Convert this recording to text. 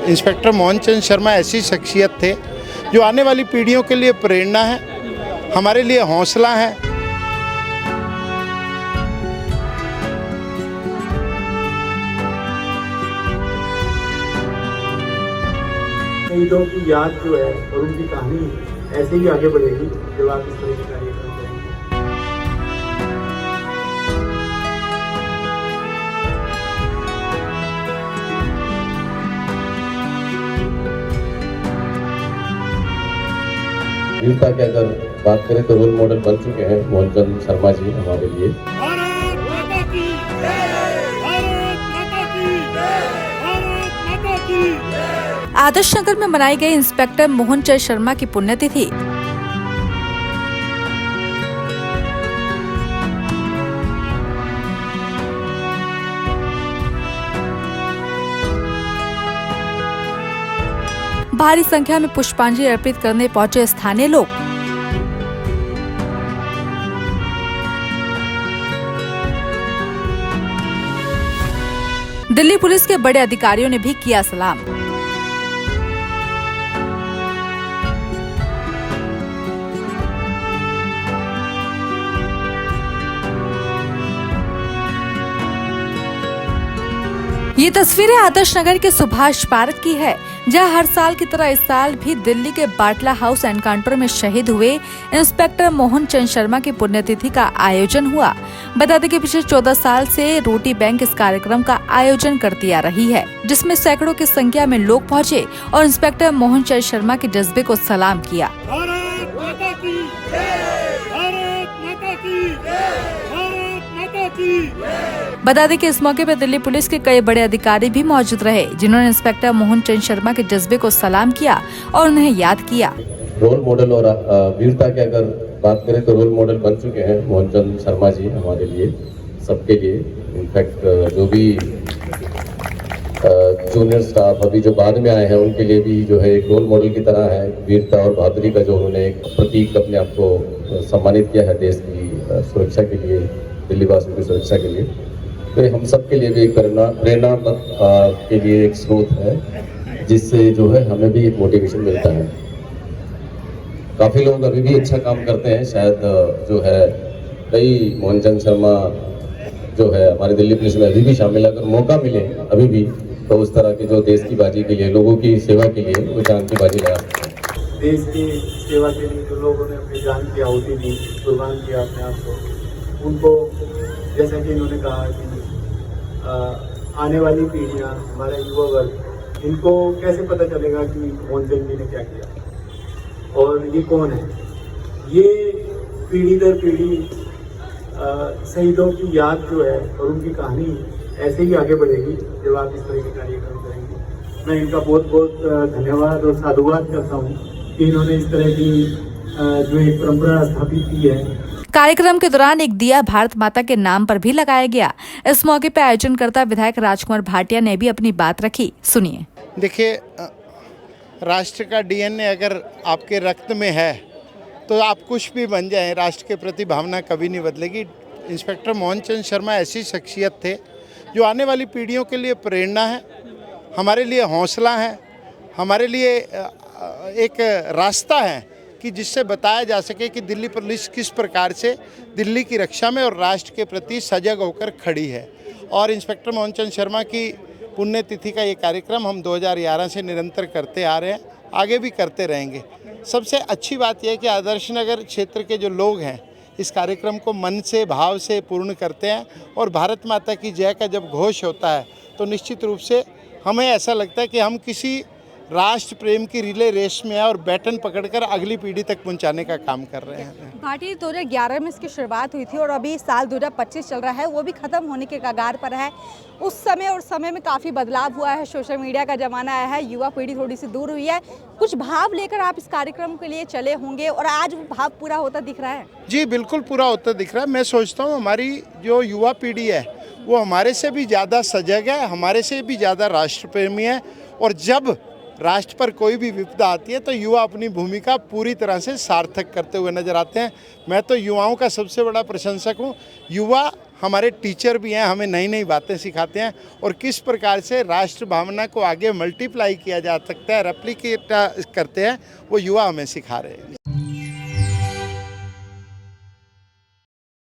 Inspector Mohan Chand Sharma ऐसी शख्सियत थे जो आने वाली पीढ़ियों के लिए प्रेरणा है, हमारे लिए हौसला है। शहीदों की याद जो है और उनकी कहानी ऐसे ही आगे बढ़ेगी जब आप इस तरह के कार्यक्रम करेंगे। वीरता की अगर बात करें तो रोल मॉडल बन चुके हैं मोहन चंद शर्मा जी हमारे लिए। भारत माता की जय, भारत माता की जय, भारत माता की जय। आदर्श नगर में मनाई गई इंस्पेक्टर मोहन चंद शर्मा की पुण्यतिथि। भारी संख्या में पुष्पांजलि अर्पित करने पहुंचे स्थानीय लोग। दिल्ली पुलिस के बड़े अधिकारियों ने भी किया सलाम। ये तस्वीरें आदर्श नगर के सुभाष पार्क की है, जहां हर साल की तरह इस साल भी दिल्ली के बाटला हाउस एनकाउंटर में शहीद हुए इंस्पेक्टर मोहन चंद शर्मा की पुण्यतिथि का आयोजन हुआ। बता दें कि पिछले 14 साल से रोटी बैंक इस कार्यक्रम का आयोजन करती आ रही है, जिसमें सैकड़ों की संख्या में लोग पहुंचे और इंस्पेक्टर मोहन चंद शर्मा के जज्बे को सलाम किया। भारत माता की जय, भारत माता की जय, भारत माता की जय। बता दें कि इस मौके पर दिल्ली पुलिस के कई बड़े अधिकारी भी मौजूद रहे, जिन्होंने इंस्पेक्टर मोहन चंद शर्मा के जज्बे को सलाम किया और उन्हें याद किया। रोल मॉडल और वीरता की अगर बात करें तो रोल मॉडल बन चुके हैं मोहन चंद शर्मा जी हमारे लिए, सबके लिए। इनफैक्ट जो भी जूनियर स्टाफ अभी जो बाद में आए हैं उनके लिए भी जो है एक रोल मॉडल की तरह है। वीरता और बहादुरी का जो उन्होंने एक प्रतीक अपने आप को सम्मानित किया है देश की सुरक्षा के लिए, दिल्ली वासियों की सुरक्षा के लिए। तो हम सब के लिए भी एक प्रेरणा के लिए एक स्रोत है, जिससे जो है हमें भी एक मोटिवेशन मिलता है। काफ़ी लोग अभी भी अच्छा काम करते हैं, शायद जो है कई मोहन चंद शर्मा जो है हमारे दिल्ली पुलिस में अभी भी शामिल है। अगर मौका मिले अभी भी तो उस तरह के जो देश की बाजी के लिए, लोगों की सेवा के लिए वो जान की बाजी लगा सकते हैं। देश की सेवा के लिए जो लोगों ने अपनी जान की आहुति दी, कुर्बान किया अपने आप को, उनको जैसा कि इन्होंने कहा कि आने वाली पीढ़ियाँ, हमारा युवा वर्ग, इनको कैसे पता चलेगा कि मोहन चंद जी ने क्या किया और ये कौन है। ये पीढ़ी दर पीढ़ी शहीदों की याद जो है और उनकी कहानी ऐसे ही आगे बढ़ेगी जब आप इस तरह के कार्यक्रम करेंगे। मैं इनका बहुत बहुत धन्यवाद और साधुवाद करता हूँ कि इन्होंने इस तरह की जो एक परंपरा स्थापित की है। कार्यक्रम के दौरान एक दिया भारत माता के नाम पर भी लगाया गया। इस मौके पर आयोजनकर्ता विधायक राजकुमार भाटिया ने भी अपनी बात रखी, सुनिए। देखिए, राष्ट्र का डीएनए अगर आपके रक्त में है तो आप कुछ भी बन जाएं, राष्ट्र के प्रति भावना कभी नहीं बदलेगी। इंस्पेक्टर मोहन चंद शर्मा ऐसी शख्सियत थे जो आने वाली पीढ़ियों के लिए प्रेरणा है, हमारे लिए हौसला है, हमारे लिए एक रास्ता है कि जिससे बताया जा सके कि दिल्ली पुलिस किस प्रकार से दिल्ली की रक्षा में और राष्ट्र के प्रति सजग होकर खड़ी है। और इंस्पेक्टर मोहन चंद शर्मा की पुण्यतिथि का ये कार्यक्रम हम 2011 से निरंतर करते आ रहे हैं, आगे भी करते रहेंगे। सबसे अच्छी बात यह है कि आदर्श नगर क्षेत्र के जो लोग हैं इस कार्यक्रम को मन से, भाव से पूर्ण करते हैं और भारत माता की जय का जब घोष होता है तो निश्चित रूप से हमें ऐसा लगता है कि हम किसी राष्ट्र प्रेम की रिले रेस में है और बैटन पकड़कर अगली पीढ़ी तक पहुंचाने का काम कर रहे हैं। भाटी 2011 में इसकी शुरुआत हुई थी और अभी साल 2025 चल रहा है, वो भी ख़त्म होने के कगार पर है। उस समय और समय में काफ़ी बदलाव हुआ है, सोशल मीडिया का ज़माना आया है, युवा पीढ़ी थोड़ी सी दूर हुई है। कुछ भाव लेकर आप इस कार्यक्रम के लिए चले होंगे और आज वो भाव पूरा होता दिख रहा है। जी बिल्कुल पूरा होता दिख रहा है। मैं सोचता हूँ हमारी जो युवा पीढ़ी है वो हमारे से भी ज़्यादा सजग है, हमारे से भी ज़्यादा राष्ट्र प्रेमी है। और जब राष्ट्र पर कोई भी विपदा आती है तो युवा अपनी भूमिका पूरी तरह से सार्थक करते हुए नजर आते हैं। मैं तो युवाओं का सबसे बड़ा प्रशंसक हूँ। युवा हमारे टीचर भी हैं, हमें नई नई बातें सिखाते हैं और किस प्रकार से राष्ट्र भावना को आगे मल्टीप्लाई किया जा सकता है, रेप्लिकेट करते हैं, वो युवा हमें सिखा रहे हैं।